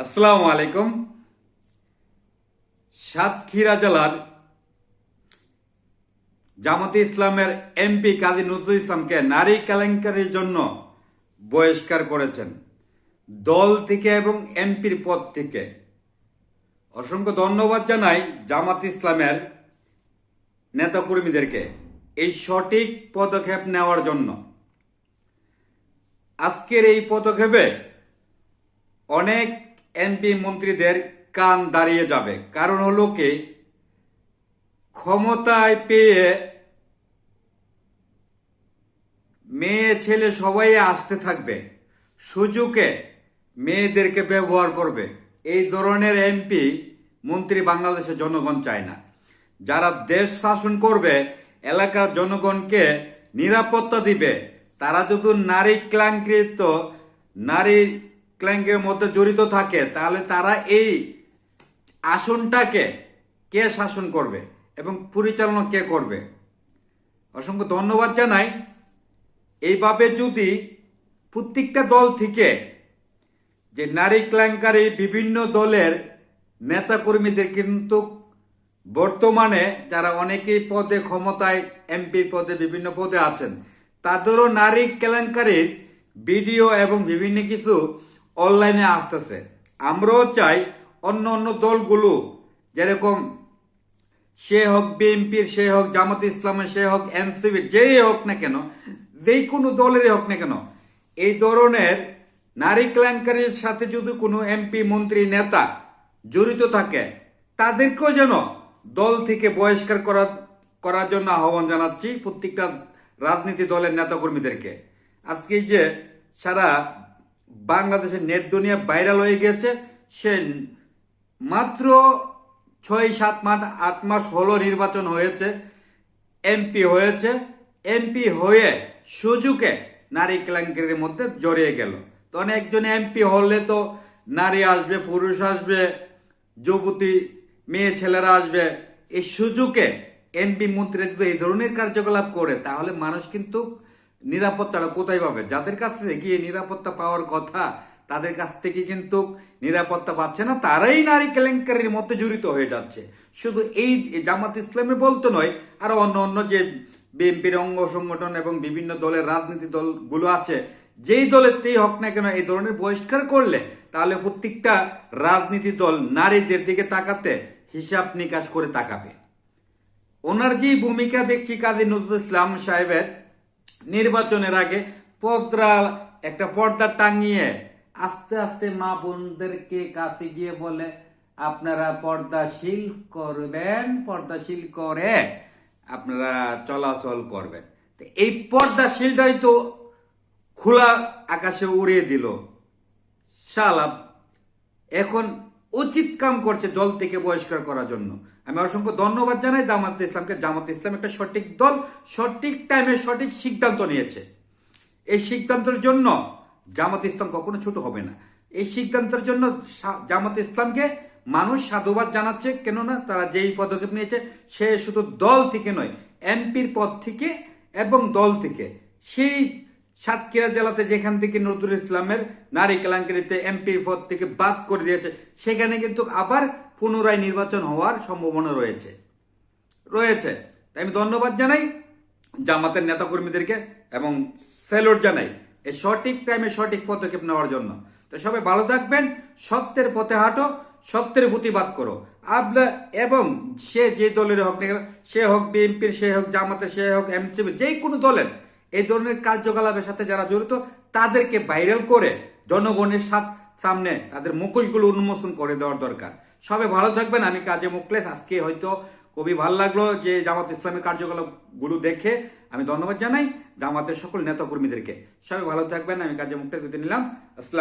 আসসালামু আলাইকুম। সাতক্ষীরা জেলার জামাতে ইসলামের এমপি কাজী নজরুল ইসলামকে নারী কেলেঙ্কারির জন্য বহিষ্কার করেছেন দল থেকে এবং এমপির পদ থেকে। অসংখ্য ধন্যবাদ জানাই জামাত ইসলামের নেতাকর্মীদেরকে এই সঠিক পদক্ষেপ নেওয়ার জন্য। আজকের এই পদক্ষেপে অনেক এমপি মন্ত্রীদের কান দাঁড়িয়ে যাবে। কারণ হলো কি, ক্ষমতায় পেয়ে মেয়ে ছেলে সবাই আসতে থাকবে, সুযোগে মেয়েদেরকে ব্যবহার করবে। এই ধরনের এমপি মন্ত্রী বাংলাদেশের জনগণ চায় না। যারা দেশ শাসন করবে, এলাকার জনগণকে নিরাপত্তা দিবে, তারা যদি নারী ক্লাঙ্কের মধ্যে জড়িত থাকে, তাহলে তারা এই আসনটাকে কে শাসন করবে এবং পরিচালনা কে করবে? অসংখ্য ধন্যবাদ জানাই। এইভাবে যদি প্রত্যেকটা দল থেকে যে নারী ক্লাঙ্কারী বিভিন্ন দলের নেতাকর্মীদের কিন্তু বর্তমানে যারা অনেকেই পদে ক্ষমতায় এমপির পদে বিভিন্ন পদে আছেন, তাদেরও নারী কেলেঙ্কারির ভিডিও এবং বিভিন্ন কিছু অনলাইনে আসতেছে। আমরাও চাই অন্য অন্য দলগুলো, যেরকম সে হোক বিএনপির, সে হোক জামাত ইসলামের, সে হোক এনসিপির, যেই হোক না কেন, যেই কোনো দলেরই হোক না কেন, এই ধরনের নারী কেলেঙ্কারির সাথে যদি কোনো এমপি মন্ত্রী নেতা জড়িত থাকে, তাদেরকেও যেন দল থেকে বহিষ্কার করার জন্য আহ্বান জানাচ্ছি প্রত্যেকটা রাজনীতি দলের নেতাকর্মীদেরকে। আজকে যে সারা বাংলাদেশের নেট দুনিয়া ভাইরাল হয়ে গেছে, সে মাত্র 6-7 মাস হলো নির্বাচন হয়েছে, এমপি হয়েছে, এমপি হয়ে সুযোগে নারী কেলেঙ্কারির মধ্যে জড়িয়ে গেল। তখন একজন এমপি হলে তো নারী আসবে, পুরুষ আসবে, যুবতী মেয়ে ছেলেরা আসবে। এই সুযোগে এমপি মন্ত্রী যদি এই ধরনের কার্যকলাপ করে, তাহলে মানুষ কিন্তু নিরাপত্তাটা কোথায় পাবে? যাদের কাছ থেকে গিয়ে নিরাপত্তা পাওয়ার কথা, তাদের কাছ থেকে কিন্তু নিরাপত্তা পাচ্ছে না, তারাই নারী কেলেঙ্কারির মধ্যে জড়িত হয়ে যাচ্ছে। শুধু এই জামাত ইসলামের বলতে নয়, আরো অন্য অন্য যে বিএনপির অঙ্গ সংগঠন এবং বিভিন্ন দলের রাজনীতি দলগুলো আছে, যেই দলেরতেই হোক না কেন, এই ধরনের বহিষ্কার করলে তাহলে প্রত্যেকটা রাজনীতি দল নারীদের দিকে তাকাতে হিসাব নিকাশ করে তাকাবে। ওনার যে ভূমিকা দেখছি কাজী নজরুল ইসলাম সাহেবের, নির্বাচনের আগে একটা পর্দা টাঙিয়ে আস্তে আস্তে মা বোনদেরকে কাছে গিয়ে বলে, আপনারা পর্দাশীল করবেন, পর্দাশীল করে আপনারা চলাচল করবেন। এই পর্দাশীলটাই তো খোলা আকাশে উড়িয়ে দিল। শালা এখন উচিত কাম করছে দল থেকে বহিষ্কার করার জন্য। আমি অসংখ্য ধন্যবাদ জানাই জামাত ইসলামকে। জামাত ইসলাম একটা সঠিক দল, সঠিক টাইমে সঠিক সিদ্ধান্ত নিয়েছে। এই সিদ্ধান্তের জন্য জামাত ইসলাম কখনো ছোট হবে না। এই সিদ্ধান্তের জন্য জামাত ইসলামকে মানুষ সাধুবাদ জানাচ্ছে। কেননা তারা যেই পদক্ষেপ নিয়েছে, সে শুধু দল থেকে নয়, এমপির পদ থেকে এবং দল থেকে, সেই সাতক্ষীরা জেলাতে যেখান থেকে নজরুল ইসলামের নারী কেলেঙ্কারিতে এমপির পদ থেকে বাদ করে দিয়েছে, সেখানে কিন্তু আবার পুনরায় নির্বাচন হওয়ার সম্ভাবনা রয়েছে। তাই আমি ধন্যবাদ জানাই জামাতের নেতাকর্মীদেরকে এবং স্যালুট জানাই এই সঠিক টাইমে সঠিক পদক্ষেপ নেওয়ার জন্য। তো সবাই ভালো থাকবেন, সত্যের পথে হাঁটো, সত্যের প্রতিবাদ করো। আপনার এবং সে যে দলের হোক না কেন, সে হোক বিএনপির, সে হোক জামাতের, সে হোক এমসিপি, যে কোনো দলের এই ধরনের কার্যকলাপের সাথে যারা জড়িত, তাদেরকে ভাইরাল করে জনগণের সামনে তাদের মুখোশগুলো উন্মোচন করে দেওয়ার দরকার। সবাই ভালো থাকবেন। আমি কাজী মুখলেস। আজকে হয়তো খুবই ভালো লাগলো যে জামাত ইসলামের কার্যকলাপগুলো দেখে। আমি ধন্যবাদ জানাই জামাতের সকল নেতাকর্মীদেরকে। সবাই ভালো থাকবেন। আমি কাজী মুখলেস বিদায় নিলাম। আসসালাম।